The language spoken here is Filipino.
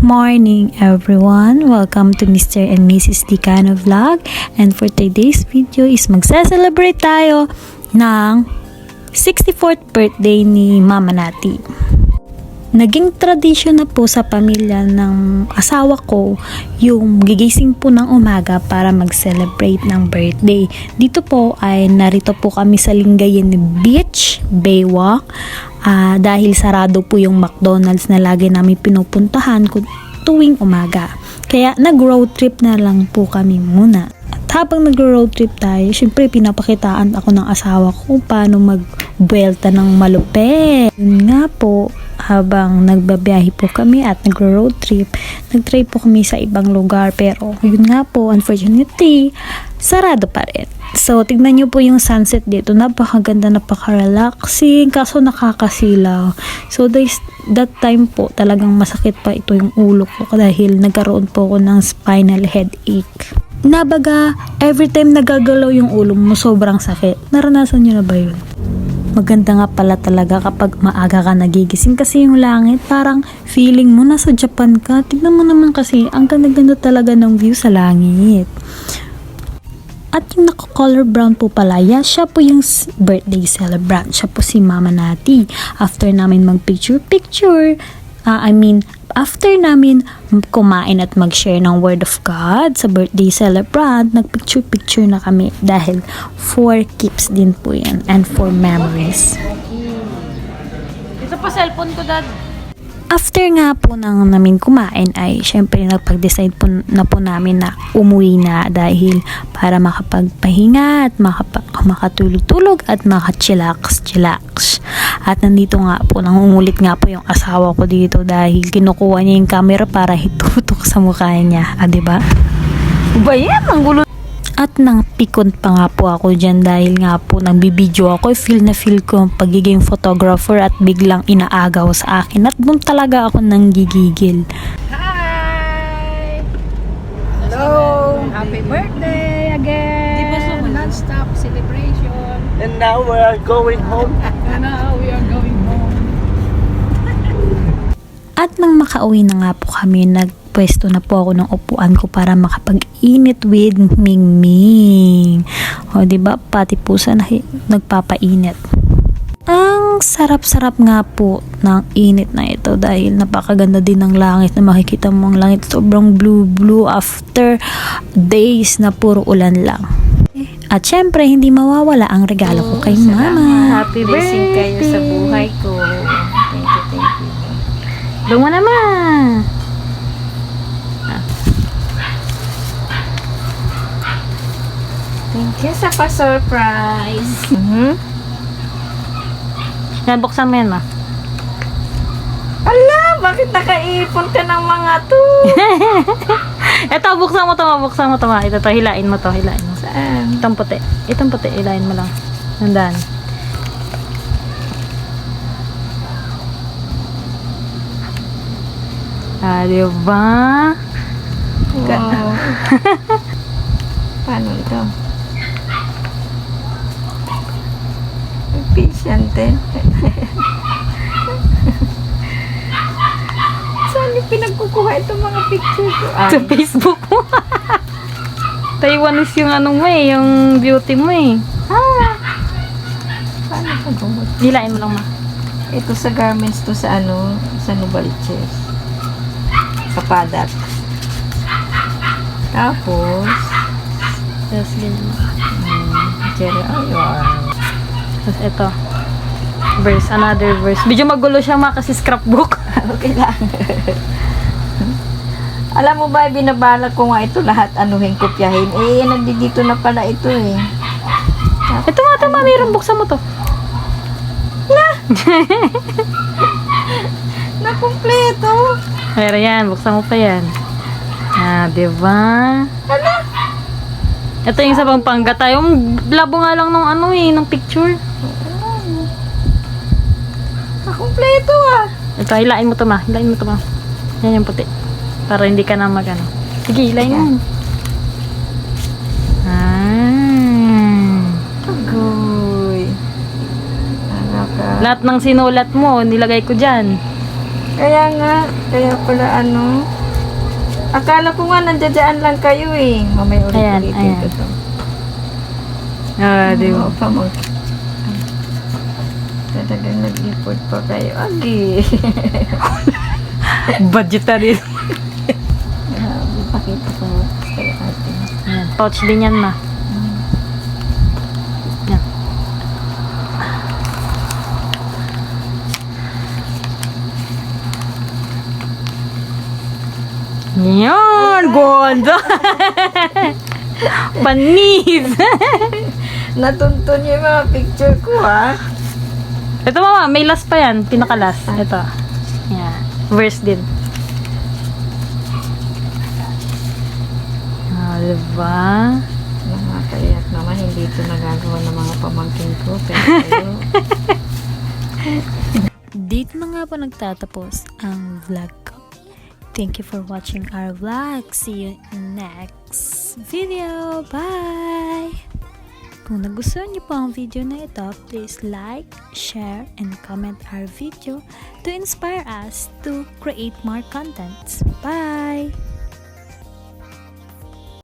morning everyone! Welcome to Mr. and Mrs. Dicano Vlog, and for today's video is magsa-celebrate tayo ng 64th birthday ni Mama Nati. Naging tradisyon na po sa pamilya ng asawa ko yung gigising po ng umaga para mag-celebrate ng birthday. Dito po ay narito po kami sa Lingayen Beach, Baywalk, dahil sarado po yung McDonald's na lagi namin pinupuntahan tuwing umaga. Kaya nag-road trip na lang po kami muna. At habang nag-road trip tayo, syempre pinapakitaan ako ng asawa ko paano mag-buelta ng malupet. Yun nga po, habang nagbabiyahe po kami at nag-road trip, nag-try po kami sa ibang lugar, pero yun nga po, unfortunately, sarado pa rin. So, tignan nyo po yung sunset dito. Napakaganda, napaka-relaxing, kaso nakakasilaw. So, that time po, talagang masakit pa ito yung ulo ko dahil nagkaroon po ako ng spinal headache. Nabaga, every time nagagalaw yung ulo mo, sobrang sakit. Naranasan nyo na ba yun? Maganda nga pala talaga kapag maaga ka nagigising kasi yung langit parang feeling mo nasa Japan ka. Tignan mo naman kasi ang ganda-ganda talaga ng view sa langit. At yung naka-color brown po pala, siya po yung birthday celebrant. Siya po si Mama Nati. After namin mag-picture-picture, after namin kumain at mag-share ng Word of God sa birthday celebrant, nag-picture-picture na kami dahil for keeps din po yan and for memories. Ito pa cellphone ko, Dad. After nga po nang namin kumain ay syempre nagpag-decide po na po namin na umuwi na dahil para makapagpahinga at makatulog-tulog at makachillax-chillax. At nandito nga po, nangungulit nga po yung asawa ko dito dahil kinukuha niya yung camera para itutok sa mukha niya. Diba? Ba yan? Ang gulo. At nang pikon pa nga po ako dyan dahil nga po nagbibideo ako, feel ko ang pagiging photographer at biglang inaagaw sa akin at doon talaga ako nang gigigil. Hi! Hello! Happy birthday again! Non-stop celebration. And now we are going home. And now we are going home. At nang makauwi na nga po kami, nagpwesto na po ako ng upuan ko para makapag-init with Mingming. O diba, pati pusa na nagpapainit. Ang sarap-sarap nga po ng init na ito dahil napakaganda din ng langit na makikita mo ang langit. Sobrang blue after days na puro ulan lang. At syempre, hindi mawawala ang regalo ko kay Mama. Happy birthday kayo sa buhay ko. Thank you. Doon mo naman. Thank you sa pa-surprise. Yan, buksan mo yan, Ma. Ala, bakit nakaipon ka ng mga to? Ito, buksan mo to, Ma. Ito, hilain mo. Saan? Itong puti, hilain mo lang. Nandaan. Diba? Wow. Paano ito? Patiente. Saan yung pinagkukuha itong mga picture ko? Sa Facebook mo. Taiwanese yung ano mo yung beauty mo Paano pag-umot? Hilain mo lang, Ma. Ito sa garments to sa sa Novaliches. Sa Padak. Tapos, Tapos, ganyan. Jerry, Tapos, ito. Another verse. Medyo magulo siya, Ma, kasi scrapbook. okay lang. Alam mo ba, binabalak ko nga ito lahat kopyahin. Nandito na pala ito Ito, Ma, mayroon. Buksan mo to. Nakumpleto. Pero yan, buksan mo pa yan. Diba? Ito yung sa Pampanga. Yung labo nga lang ng picture. Nakumpleto Ito, hilain mo to, Ma. Yan yung puti. Para hindi ka na Sige, hilain mo. Agoy. Ano ka? Lahat ng sinulat mo, nilagay ko dyan. Kaya nga, kaya pala ano. Akala ko nga nandiyan lang kayo eh. Mamaya Ayan, ulit-ulitin ayan. ko to. Di ba? Oo, pamangkin. Talagang nag-import pa kayo. Agi. Budgetary. Pakita ko kay ate. Ayan, pouch din yan, ma. Yan. Yan, ganda. Panis. Natuntun yung mga picture ko ha. Ito mama, may last pa yan. Pinaka-last. Ito. Yan. Verse din. Diba? Nakakayak naman, hindi ito nagagawa ng mga pamangkin ko. Pero kayo, Dito na nga po nagtatapos ang vlog ko. Thank you for watching our vlog. See you next video. Bye! Kung nagustuhan niyo po ang video na ito, please like, share, and comment our video to inspire us to create more contents. Bye!